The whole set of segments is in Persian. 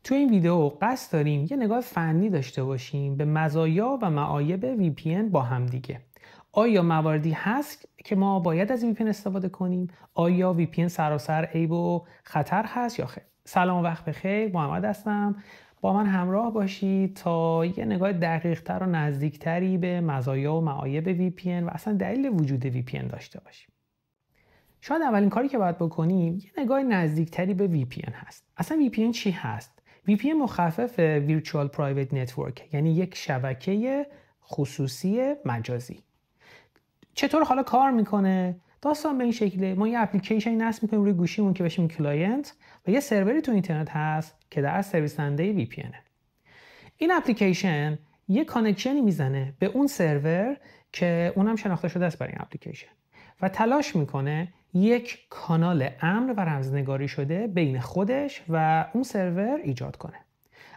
تو این ویدیو قصد داریم یه نگاه فنی داشته باشیم به مزایا و معایب VPN با هم دیگه. آیا مواردی هست که ما باید از VPN استفاده کنیم؟ آیا VPN سراسر عیب و خطر هست یا خیر؟ سلام و وقت بخیر، محمد هستم. با من همراه باشید تا یه نگاه دقیق‌تر و نزدیکتری به مزایا و معایب VPN و اصلا دلیل وجود VPN داشته باشیم. شاید اولین کاری که باید بکنیم یه نگاه نزدیکتری به VPN هست. اصلا VPN چی هست؟ VPN مخفف Virtual Private Network، یعنی یک شبکه خصوصی مجازی. چطور حالا کار میکنه؟ داستان به این شکله: ما یه اپلیکیشنی نصب میکنیم روی گوشیمون که بهش میگیم کلاینت و یه سروری تو اینترنت هست که در سرویس دهنده VPN. این اپلیکیشن یه کانکشنی میزنه به اون سرور که اونم شناخته شده است برای این اپلیکیشن و تلاش میکنه یک کانال امن و رمزنگاری شده بین خودش و اون سرور ایجاد کنه.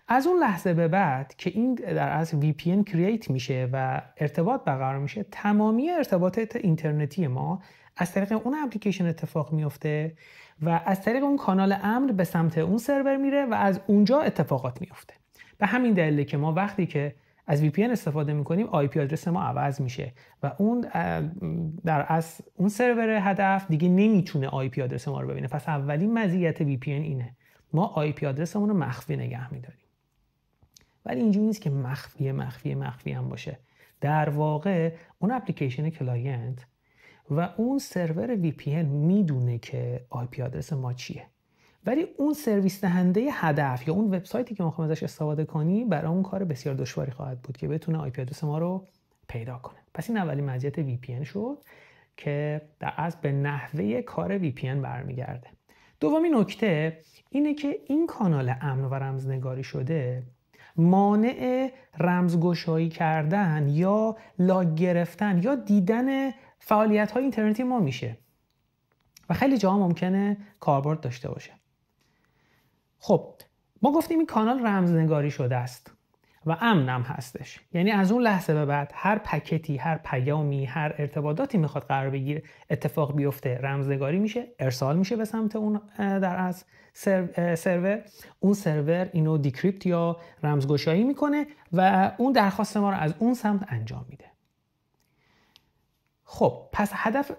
از اون لحظه به بعد که این در اصل VPN کرییت میشه و ارتباط برقرار میشه، تمامی ارتباطات اینترنتی ما از طریق اون اپلیکیشن اتفاق میفته و از طریق اون کانال امن به سمت اون سرور میره و از اونجا اتفاقات میفته. به همین دلیله که ما وقتی که از VPN استفاده میکنیم IP آدرس ما عوض میشه و اون در اصل اون سرور هدف دیگه نمیتونه IP آدرس ما رو ببینه. پس اولین مزیت VPN اینه: ما IP آدرسمون رو مخفی نگه میداریم. ولی اینجوری نیست که مخفی هم باشه. در واقع اون اپلیکیشن کلاینت و اون سرور VPN میدونه که IP آدرس ما چیه، ولی اون سرویس دهنده هدف یا اون وبسایتی که ما می‌خوایم ازش استفاده کنیم برای اون کار بسیار دشواری خواهد بود که بتونه IP آدرس ما رو پیدا کنه. پس این اولین مزیت VPN شد که در اصل به نحوه کار VPN برمیگرده. دومین نکته اینه که این کانال امن و رمزنگاری شده مانع رمزگشایی کردن یا لاگ گرفتن یا دیدن فعالیت‌های اینترنتی ما میشه و خیلی جاها ممکنه کاربرد داشته باشه. خب ما گفتیم این کانال رمزنگاری شده است و امن هم هستش، یعنی از اون لحظه به بعد هر پکتی، هر پیامی، هر ارتباطاتی میخواد قرار بگیره اتفاق بیفته رمزنگاری میشه، ارسال میشه به سمت اون در از سرور. اون سرور اینو دیکریپت یا رمزگشایی میکنه و اون درخواست ما رو از اون سمت انجام میده. خب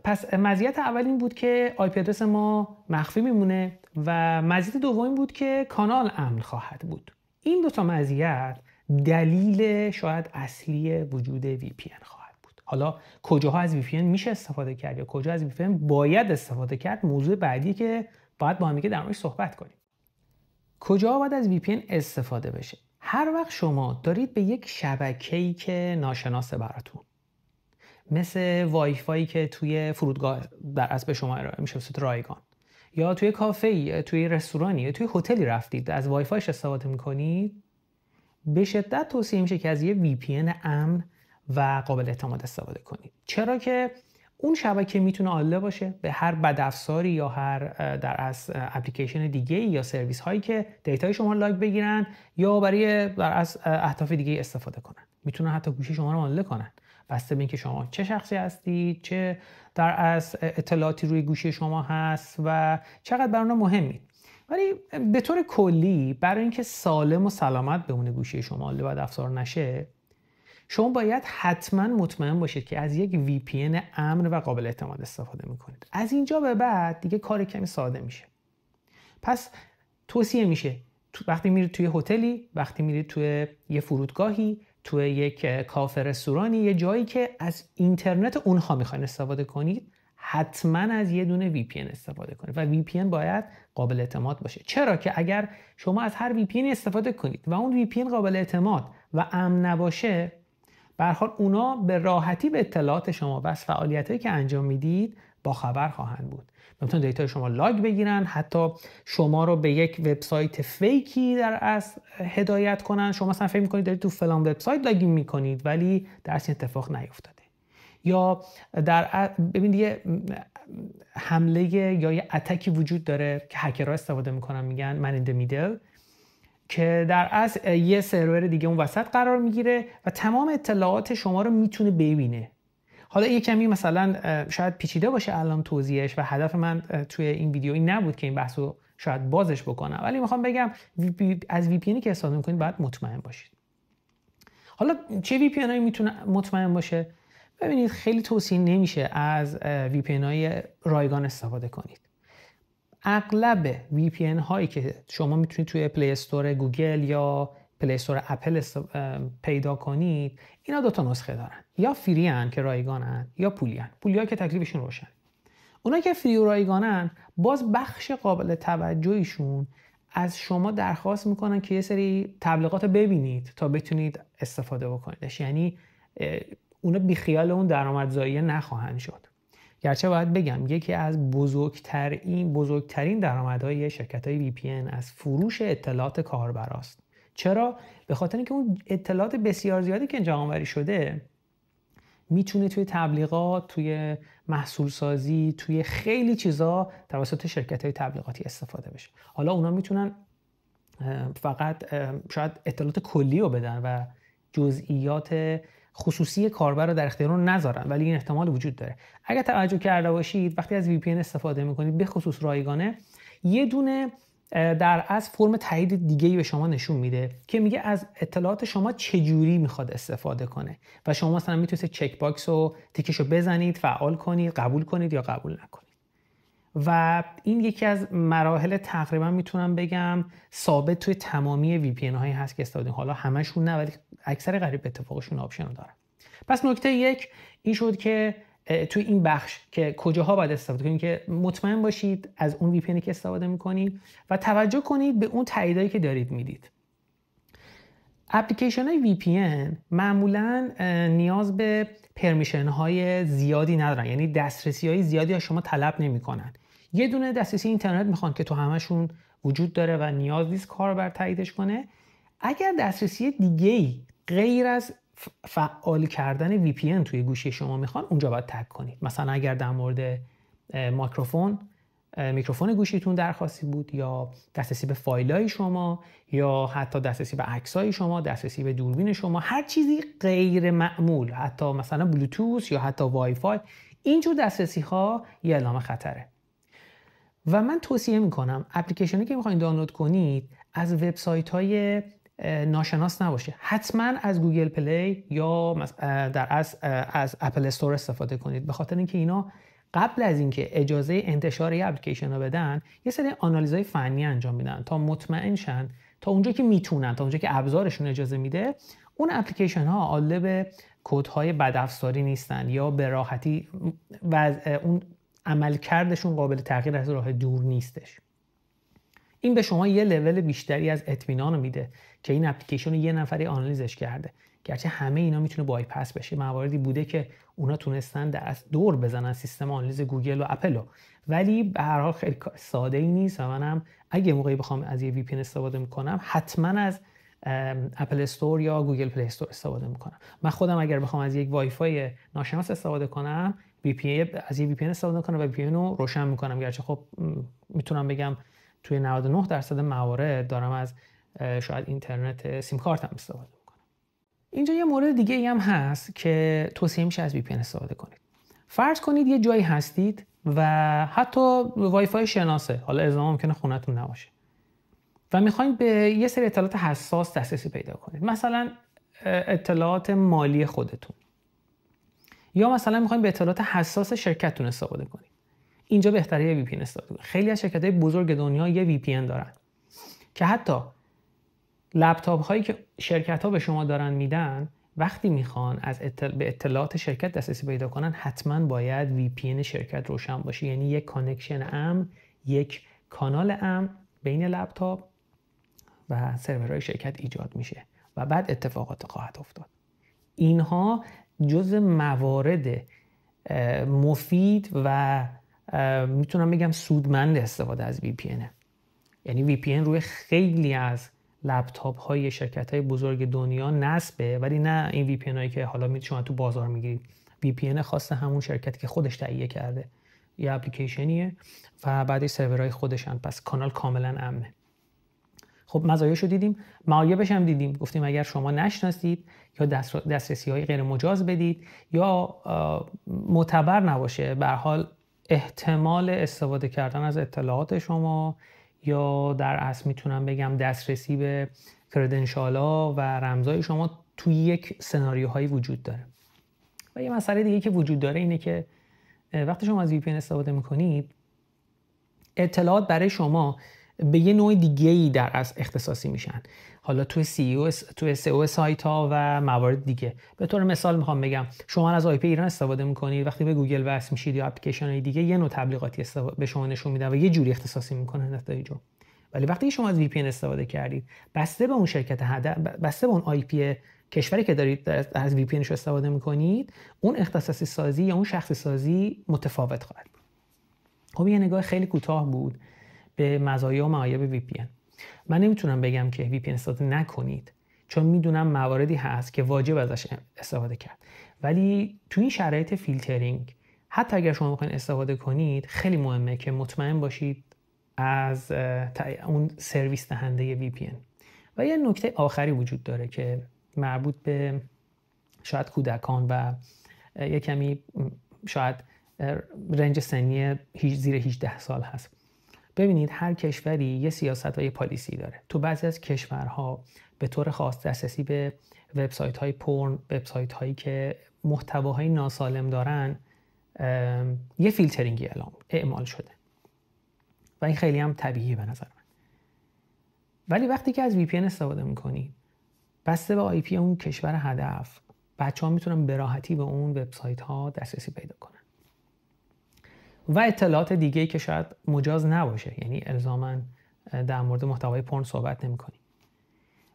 پس مزیت اول این بود که IP آدرس ما مخفی میمونه و مزیت دوم بود که کانال امن خواهد بود. این دو تا مزیت دلیل شاید اصلی وجود VPN خواهد بود. حالا کجاها از VPN میشه استفاده کرد یا کجا از VPN باید استفاده کرد، موضوع بعدی که باید با هم دیگه در موردش صحبت کنیم. کجا باید از VPN استفاده بشه؟ هر وقت شما دارید به یک شبکه‌ای که ناشناسه براتون، مثل وای فایی که توی فرودگاه در اصل به شما ارائه میشه به صورت رایگان، یا توی کافه‌ای، توی رستورانی یا توی هتلی رفتید از وای فایش استفاده میکنید، به شدت توصیه میشه که از یه VPN امن و قابل اعتماد استفاده کنید. چرا که اون شبکه میتونه آله باشه به هر بدافزاری یا هر در از اپلیکیشن دیگه یا سرویس هایی که دیتای شما رو لاگ بگیرن یا برای در از اهداف دیگه استفاده کنن. میتونن حتی گوشی شما رو آله کنن، بسته به اینکه شما چه شخصی هستید، چه در از اطلاعاتی روی گوشی شما هست و چقدر برای اونها مهمید. ولی به طور کلی برای اینکه سالم و سلامت بمونه گوشی شما آله بعد افزار نشه، شما باید حتما مطمئن باشید که از یک VPN امن و قابل اعتماد استفاده میکنید. از اینجا به بعد دیگه کار کمی ساده میشه. پس توصیه میشه وقتی میرید توی هتلی، وقتی میرید توی یه فرودگاهی، توی یک کافه، رستورانی، یه جایی که از اینترنت اونها میخواین استفاده کنید، حتما از یه دونه VPN استفاده کنید و VPN باید قابل اعتماد باشه. چرا که اگر شما از هر VPN استفاده کنید و اون VPN قابل اعتماد و امن نباشه، به هر حال اونا به راحتی به اطلاعات شما و از فعالیتایی که انجام میدید با خبر خواهند بود. میتونن دیتای شما لاگ بگیرن، حتی شما رو به یک وبسایت فیکی در اصل هدایت کنن. شما مثلا فکر میکنید دارید تو فلان وبسایت لاگین میکنید ولی در اصل اتفاق نیفتاده. یا ببینید یه حمله یا یه اتکی وجود داره که هکرها استفاده میکنن، میگن من این میدل، که در اصل یه سرور دیگه اون وسط قرار میگیره و تمام اطلاعات شما رو میتونه ببینه. حالا یه کمی مثلا شاید پیچیده باشه الان توضیحش و هدف من توی این ویدیو این نبود که این بحثو شاید بازش بکنم، ولی میخوام بگم از VPNی که استفاده میکنید باید مطمئن باشید. حالا چه VPN هایی میتونه مطمئن باشه؟ ببینید خیلی توصیه نمیشه از VPN های رایگان استفاده کنید. اغلب VPN هایی که شما میتونید توی پلی استور گوگل یا پلی استور اپل پیدا کنید، اینا 2 تا نسخه دارن، یا فری ان که رایگانن یا پولی ان. پولی ها که تکلیفشون روشن. اونایی که فری و رایگانن باز بخش قابل توجهیشون از شما درخواست میکنن که یه سری تبلیغات ببینید تا بتونید استفاده بکنیدش، یعنی اونا بیخیال اون درآمدزایی نخواهند شد. گرچه باید بگم یکی از بزرگترین درآمدهای شرکت‌های VPN از فروش اطلاعات کاربراست. چرا؟ به خاطر اینکه اون اطلاعات بسیار زیادی که جمع‌آوری شده میتونه توی تبلیغات، توی محصول سازی، توی خیلی چیزا توسط شرکت‌های تبلیغاتی استفاده بشه. حالا اونا میتونن فقط شاید اطلاعات کلی رو بدن و جزئیات خصوصی کاربر رو در اختیار رو نذارن، ولی این احتمال وجود داره. اگر توجه کرده باشید وقتی از VPN استفاده میکنید، به خصوص رایگانه، یه دونه در از فرم تایید دیگه‌ای به شما نشون میده که میگه از اطلاعات شما چجوری میخواد استفاده کنه و شما مثلا میتونید چک باکس رو تیکشو بزنید، فعال کنید، قبول کنید یا قبول نکنید. و این یکی از مراحل تقریبا میتونم بگم ثابت توی تمامی VPN هایی هست که استفاده. حالا همشون نه، ولی اکثر قریب به اتفاقشون آپشن رو دارن. پس نکته یک این شد که توی این بخش که کجاها باید استفاده کنید که مطمئن باشید از اون VPNی که استفاده میکنید و توجه کنید به اون تاییدایی که دارید میدید. اپلیکیشن های VPN معمولا نیاز به پرمیشن های زیادی ندارن، یعنی دسترسی های زیادی از شما طلب نمیکنن. یه دونه دسترسی اینترنت میخوان که تو همشون وجود داره و نیاز نیست کاربر تاییدش کنه. اگر دسترسی دیگه‌ای غیر از فعال کردن VPN توی گوشی شما میخوان، اونجا باید تگ کنید. مثلا اگر در مورد میکروفون گوشیتون درخواستی بود، یا دسترسی به فایلای شما، یا حتی دسترسی به عکسای شما، دسترسی به دوربین شما، هر چیزی غیر معمول، حتی مثلا بلوتوث یا حتی وای فای، اینجور دسترسی ها یه اعلام خطره. و من توصیه میکنم اپلیکیشنی که میخواین دانلود کنید از وبسایت های ناشناس نباشه. حتما از گوگل پلی یا از اپل استور استفاده کنید، به خاطر اینکه اینا قبل از اینکه اجازه انتشار یه اپلیکیشن رو بدن، یه سری آنالیزهای فنی انجام میدن تا مطمئن شن تا اونجا که میتونن، تا اونجا که ابزارشون اجازه میده، اون اپلیکیشن ها قالب کدهای بدافزاری نیستن یا به راحتی اون عملکردشون قابل تغییر از راه دور نیستش. این به شما یه لول بیشتری از اطمینان رو میده که این اپلیکیشن رو یه نفری آنالیزش کرده. گرچه همه اینا میتونه بایپاس بشه، مواردی بوده که اونا تونستن از دور بزنن سیستم آنالیز گوگل و اپل، ولی به هر حال خیلی ساده ای نیست و منم اگه موقعی بخوام از یه VPN استفاده میکنم حتما از اپل استور یا گوگل پلی استور استفاده میکنم. من خودم اگر بخوام از یک وای فای ناشناس استفاده کنم، از یه VPN استفاده کنم و VPN رو روشن میکنم. گرچه خب میتونم بگم توی 99% موارد دارم از شاید اینترنت سیم کارتم استفاده میکنم. اینجا یه مورد دیگه ای هم هست که توصیه میشه از VPN استفاده کنید. فرض کنید یه جایی هستید و حتی وای فای شناسه، حالا اصلا ممکنه خونتون نباشه و میخواید به یه سری اطلاعات حساس دسترسی پیدا کنید، مثلا اطلاعات مالی خودتون، یا مثلا میخواید به اطلاعات حساس شرکتتون استفاده کنید. اینجا بهتره یه VPN استفاده کنید. خیلی از شرکت‌های بزرگ دنیا یه VPN دارن که حتی لپتاپ هایی که شرکت‌ها به شما دارن میدن، وقتی میخوان به اطلاعات شرکت دسترسی پیدا کنن، حتما باید VPN شرکت روشن باشه، یعنی یک کانکشن امن، یک کانال امن بین لپتاپ و سرورهای شرکت ایجاد میشه و بعد اتفاقات خواهد افتاد. اینها جز موارد مفید و میتونم بگم سودمند استفاده از VPN. یعنی VPN روی خیلی از لپتاپ های شرکت های بزرگ دنیا نصبه، ولی نه این VPN هایی که حالا شما تو بازار میگیرید. VPN خاص همون شرکتی که خودش تهیه کرده، یه اپلیکیشنیه و بعدش سرورهای خودشن، پس کانال کاملا امنه. خب مزایاشو دیدیم، معایبش هم دیدیم. گفتیم اگر شما نشناسید یا دسترسی های غیر مجاز بدید یا معتبر نباشه، به هر حال احتمال استفاده کردن از اطلاعات شما یا در اصل میتونم بگم دسترسی به کردنشالا و رمزهای شما توی یک سناریوهایی وجود داره. و یه مسئله دیگه که وجود داره اینه که وقتی شما از VPN استفاده میکنید، اطلاعات برای شما به یه نوع دیگه‌ای در اصل اختصاصی میشن. حالا توی SEO سایت ها و موارد دیگه. به طور مثال میخوام بگم شما از IP ایران استفاده میکنید، وقتی به گوگل وصل میشید یا اپلیکیشن های دیگه یه نوع تبلیغاتی به شما نشون میدن و یه جوری اختصاصی میکنن نتایجو. ولی وقتی شما از VPN استفاده کردید، بسته به اون شرکت هدف، بسته به اون IP کشوری که دارید از VPNش استفاده میکنید، اون اختصاصی سازی یا اون شخصی سازی متفاوت خواهد بود. خب یه نگاه خیلی کوتاه بود به مزایا و معایب VPN. من نمیتونم بگم که VPN استفاده نکنید، چون میدونم مواردی هست که واجب ازش استفاده کرد. ولی تو این شرایط فیلترینگ، حتی اگر شما بخواید استفاده کنید، خیلی مهمه که مطمئن باشید از اون سرویس دهنده VPN. و یه نکته آخری وجود داره که مربوط به شاید کودکان و یه کمی شاید رنج سنی زیر 18 سال هست. ببینید هر کشوری یه سیاست و یه پالیسی داره. تو بعضی از کشورها به طور خاص دسترسی به وبسایت های پورن، وبسایت هایی که محتواهای ناسالم دارن، یه فیلترینگی اعمال شده و این خیلی هم طبیعیه به نظر من. ولی وقتی که از VPN استفاده میکنی، بسته به IP اون کشور هدف، بچه‌ها میتونن به راحتی به اون وبسایت ها دسترسی پیدا کنن و اطلاعات دیگه‌ای که شاید مجاز نباشه، یعنی الزاماً در مورد محتوای پورن صحبت نمی‌کنیم.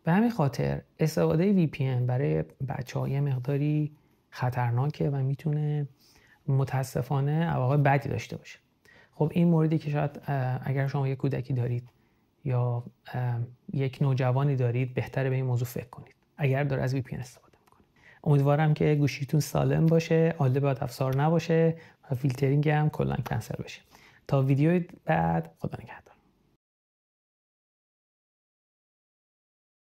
به همین خاطر استفاده VPN برای بچه‌ها یه مقداری خطرناکه و میتونه متاسفانه عواقب بدی داشته باشه. خب این موردی که شاید اگر شما یک کودکی دارید یا یک نوجوانی دارید، بهتره به این موضوع فکر کنید اگر داره از VPN استفاده می‌کنه. امیدوارم که گوشیتون سالم باشه، آلوده باد افزار نباشه و فیلترینگ هم کلاً کنسل بشه. تا ویدیوی بعد، خدا نگهدار.